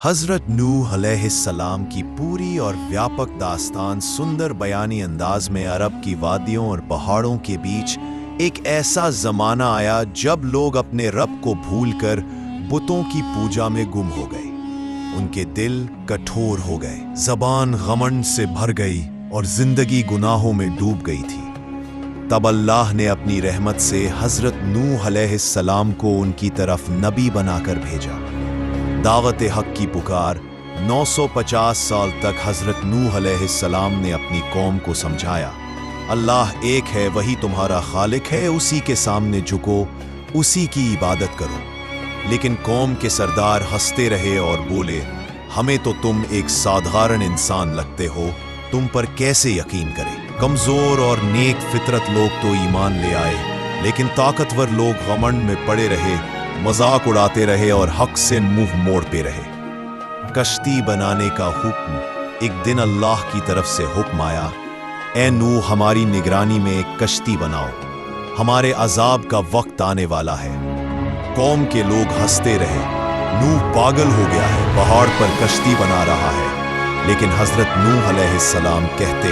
حضرت نوح علیہ السلام کی پوری اور ویاپک داستان سندر بیانی انداز میں عرب کی وادیوں اور پہاڑوں کے بیچ ایک ایسا زمانہ آیا جب لوگ اپنے رب کو بھول کر بتوں کی پوجا میں گم ہو گئے۔ ان کے دل کٹھور ہو گئے، زبان غمنڈ سے بھر گئی اور زندگی گناہوں میں ڈوب گئی تھی۔ تب اللہ نے اپنی رحمت سے حضرت نوح علیہ السلام کو ان کی طرف نبی بنا کر بھیجا۔ دعوت حق کی پکار 950 سال تک حضرت نوح علیہ السلام نے اپنی قوم کو سمجھایا، اللہ ایک ہے، وہی تمہارا خالق ہے، اسی کے سامنے جھکو، اسی کی عبادت کرو۔ لیکن قوم کے سردار ہنستے رہے اور بولے، ہمیں تو تم ایک سادھارن انسان لگتے ہو، تم پر کیسے یقین کرے؟ کمزور اور نیک فطرت لوگ تو ایمان لے آئے، لیکن طاقتور لوگ غمنڈ میں پڑے رہے، مذاق اڑاتے رہے اور حق سے منہ موڑتے رہے۔ کشتی بنانے کا حکم۔ ایک دن اللہ کی طرف سے حکم آیا، اے نوح، ہماری نگرانی میں ایک کشتی بناؤ، ہمارے عذاب کا وقت آنے والا ہے۔ قوم کے لوگ ہنستے رہے، نوح پاگل ہو گیا ہے، پہاڑ پر کشتی بنا رہا ہے۔ لیکن حضرت نوح علیہ السلام کہتے،